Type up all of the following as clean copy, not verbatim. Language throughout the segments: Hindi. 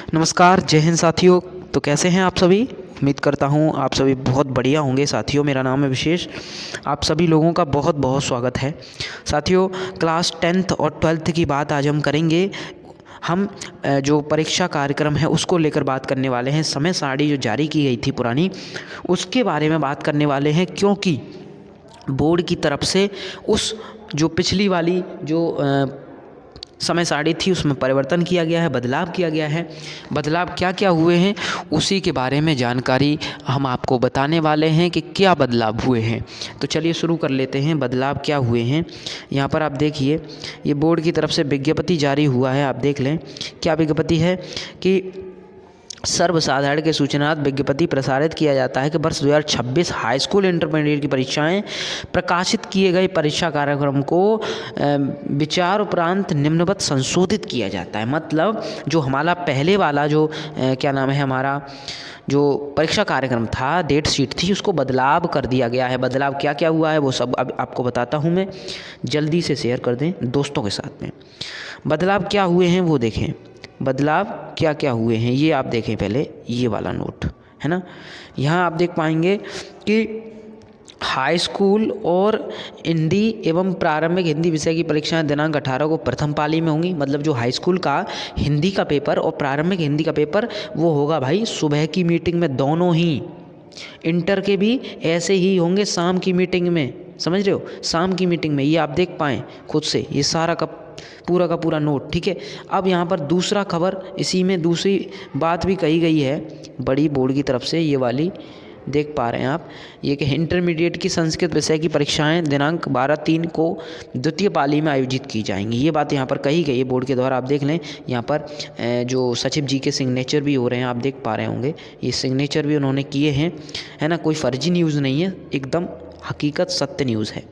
नमस्कार, जय हिंद साथियों। तो कैसे हैं आप सभी? उम्मीद करता हूँ आप सभी बहुत बढ़िया होंगे। साथियों, मेरा नाम है विशेष। आप सभी लोगों का बहुत बहुत स्वागत है। साथियों, क्लास 10th और 12th की बात आज हम करेंगे। हम जो परीक्षा कार्यक्रम है उसको लेकर बात करने वाले हैं। समय सारणी जो जारी की गई थी पुरानी, उसके बारे में बात करने वाले हैं, क्योंकि बोर्ड की तरफ से उस जो पिछली वाली जो समय सारणी थी उसमें परिवर्तन किया गया है, बदलाव किया गया है। बदलाव क्या क्या हुए हैं उसी के बारे में जानकारी हम आपको बताने वाले हैं कि क्या बदलाव हुए हैं। तो चलिए शुरू कर लेते हैं, बदलाव क्या हुए हैं। यहाँ पर आप देखिए, ये बोर्ड की तरफ से विज्ञप्ति जारी हुआ है। आप देख लें क्या विज्ञप्ति है कि सर्वसाधारण के सूचनार्थ विज्ञप्ति प्रसारित किया जाता है कि वर्ष 2026 हाई स्कूल इंटरमीडिएट की परीक्षाएं प्रकाशित किए गए परीक्षा कार्यक्रम को विचार उपरांत निम्नवत संशोधित किया जाता है। मतलब जो हमारा पहले वाला जो क्या नाम है, हमारा जो परीक्षा कार्यक्रम था, डेट शीट थी, उसको बदलाव कर दिया गया है। बदलाव क्या क्या हुआ है वो सब अब आपको बताता हूँ मैं। जल्दी से शेयर कर दें दोस्तों के साथ में। बदलाव क्या हुए हैं वो देखें। बदलाव क्या क्या हुए हैं ये आप देखें। पहले ये वाला नोट है ना, यहाँ आप देख पाएंगे कि हाई स्कूल और हिंदी एवं प्रारंभिक हिंदी विषय की परीक्षाएं दिनांक 18 को प्रथम पाली में होंगी। मतलब जो हाई स्कूल का हिंदी का पेपर और प्रारंभिक हिंदी का पेपर वो होगा भाई सुबह की मीटिंग में, दोनों ही। इंटर के भी ऐसे ही होंगे शाम की मीटिंग में, समझ रहे हो, शाम की मीटिंग में। ये आप देख पाएँ खुद से, ये सारा का पूरा नोट, ठीक है। अब यहाँ पर दूसरा खबर, इसी में दूसरी बात भी कही गई है बड़ी बोर्ड की तरफ से, ये वाली देख पा रहे हैं आप, ये कि इंटरमीडिएट की संस्कृत विषय की परीक्षाएं दिनांक 12/3 को द्वितीय पाली में आयोजित की जाएंगी। ये बात यहाँ पर कही गई है बोर्ड के द्वारा। आप देख लें यहाँ पर जो सचिव जी के सिग्नेचर भी हो रहे हैं, आप देख पा रहे होंगे, ये सिग्नेचर भी उन्होंने किए हैं, है ना। कोई फर्जी न्यूज़ नहीं है, एकदम हकीकत सत्य न्यूज़ है,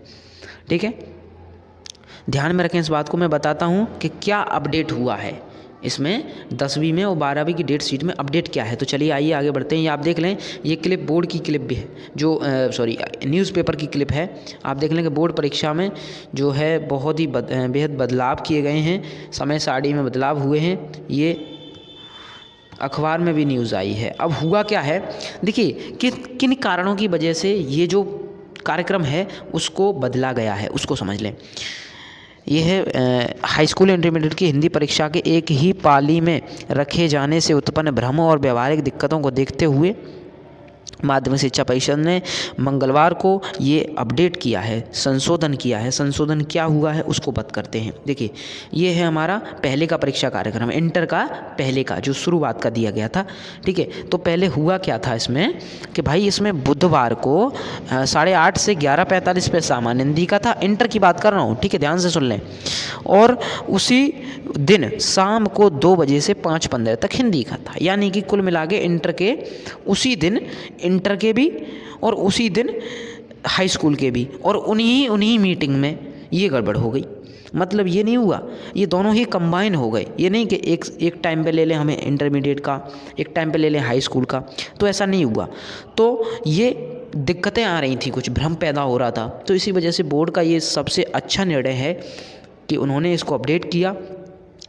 ठीक है। ध्यान में रखें इस बात को। मैं बताता हूँ कि क्या अपडेट हुआ है इसमें 10वीं में और 12वीं की डेट शीट में अपडेट क्या है। तो चलिए आइए आगे बढ़ते हैं। ये आप देख लें, ये क्लिप बोर्ड की क्लिप भी है, जो न्यूज़पेपर की क्लिप है। आप देख लें कि बोर्ड परीक्षा में जो है बहुत ही बेहद बदलाव किए गए हैं, समय सारणी में बदलाव हुए हैं। ये अखबार में भी न्यूज़ आई है। अब हुआ क्या है देखिए, कि किन कारणों की वजह से ये जो कार्यक्रम है उसको बदला गया है, उसको समझ लें। ये है हाई स्कूल इंटरमीडिएट की हिंदी परीक्षा के एक ही पाली में रखे जाने से उत्पन्न भ्रम और व्यवहारिक दिक्कतों को देखते हुए माध्यमिक शिक्षा परिषद ने मंगलवार को ये अपडेट किया है, संशोधन किया है। संशोधन क्या हुआ है उसको बात करते हैं। देखिए, ये है हमारा पहले का परीक्षा कार्यक्रम, इंटर का पहले का जो शुरुआत का दिया गया था, ठीक है। तो पहले हुआ क्या था इसमें कि भाई इसमें बुधवार को 8:30 से 11:45 पे सामान्य हिंदी का था। इंटर की बात कर रहा हूँ, ठीक है, ध्यान से सुन लें। और उसी दिन शाम को 2 बजे से 5:15 तक हिंदी का था। यानी कि कुल मिला के इंटर के उसी दिन इंटर के भी और उसी दिन हाई स्कूल के भी, और उन्हीं मीटिंग में ये गड़बड़ हो गई। मतलब ये नहीं हुआ, ये दोनों ही कंबाइन हो गए। ये नहीं कि एक टाइम पे ले लें हमें इंटरमीडिएट का, एक टाइम पे ले लें हाई स्कूल का, तो ऐसा नहीं हुआ। तो ये दिक्कतें आ रही थी, कुछ भ्रम पैदा हो रहा था। तो इसी वजह से बोर्ड का ये सबसे अच्छा निर्णय है कि उन्होंने इसको अपडेट किया।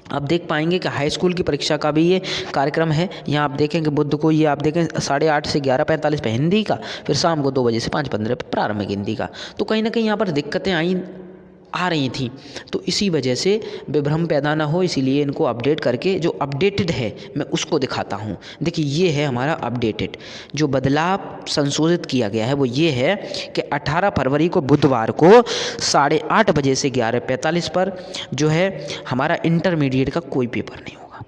आप देख पाएंगे कि हाई स्कूल की परीक्षा का भी ये कार्यक्रम है। यहाँ आप देखेंगे बुध को, ये आप देखें 8:30 से 11:45 पे हिंदी का, फिर शाम को 2 बजे से 5:15 पे प्रारंभिक हिंदी का। तो कहीं ना कहीं यहाँ पर दिक्कतें आ रही थी। तो इसी वजह से विभ्रम पैदा ना हो, इसीलिए इनको अपडेट करके जो अपडेटेड है मैं उसको दिखाता हूँ। देखिए, ये है हमारा अपडेटेड। जो बदलाव संशोधित किया गया है वो ये है कि 18 फरवरी को बुधवार को 8:30 बजे से 11:45 पर जो है हमारा इंटरमीडिएट का कोई पेपर नहीं होगा,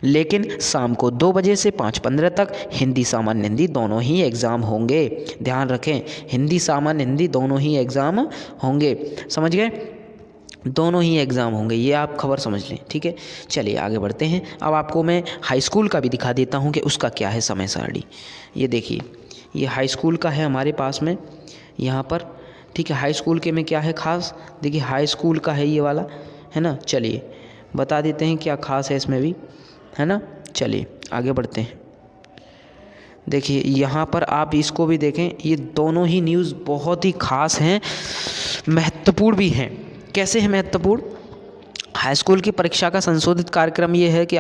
लेकिन शाम को 2 बजे से 5:15 तक हिंदी सामान्य हिंदी दोनों ही एग्ज़ाम होंगे। ध्यान रखें, हिंदी सामान्य हिंदी दोनों ही एग्ज़ाम होंगे, समझ गए, दोनों ही एग्ज़ाम होंगे। ये आप खबर समझ लें, ठीक है। चलिए आगे बढ़ते हैं। अब आपको मैं हाई स्कूल का भी दिखा देता हूँ कि उसका क्या है समय सारणी। ये देखिए, ये हाई स्कूल का है हमारे पास में यहाँ पर, ठीक है। हाई स्कूल के में क्या है खास, देखिए हाई स्कूल का है ये वाला, है ना। चलिए बता देते हैं क्या खास है इसमें भी, है ना। चलिए आगे बढ़ते हैं। देखिए यहाँ पर आप इसको भी देखें, ये दोनों ही न्यूज़ बहुत ही खास हैं, महत्वपूर्ण भी हैं। कैसे हैं महत्वपूर्ण? हाई स्कूल की परीक्षा का संशोधित कार्यक्रम ये है कि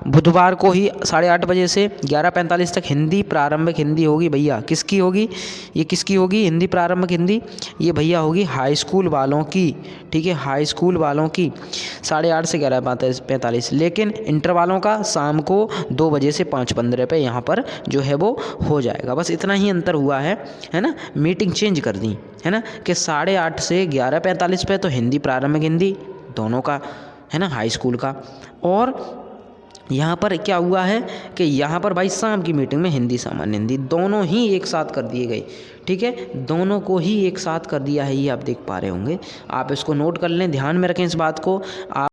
बुधवार को ही 8:30 बजे से 11:45 तक हिंदी प्रारंभिक हिंदी होगी भैया। किसकी होगी? ये किसकी होगी हिंदी प्रारंभिक हिंदी? ये भैया होगी हाई स्कूल वालों की, ठीक है, हाई स्कूल वालों की 8:30 से 11:45। लेकिन इंटर वालों का शाम को 2 बजे से 5:15 पे यहाँ पर जो है वो हो जाएगा। बस इतना ही अंतर हुआ है ना। मीटिंग चेंज कर दी है ना कि 8:30 से 11:45 पे तो हिंदी प्रारंभिक हिंदी दोनों का है ना, हाई स्कूल का। और यहाँ पर क्या हुआ है कि यहाँ पर भाई शाम की मीटिंग में हिंदी सामान्य हिंदी दोनों ही एक साथ कर दिए गए, ठीक है, दोनों को ही एक साथ कर दिया है। ये आप देख पा रहे होंगे, आप इसको नोट कर लें, ध्यान में रखें इस बात को। आप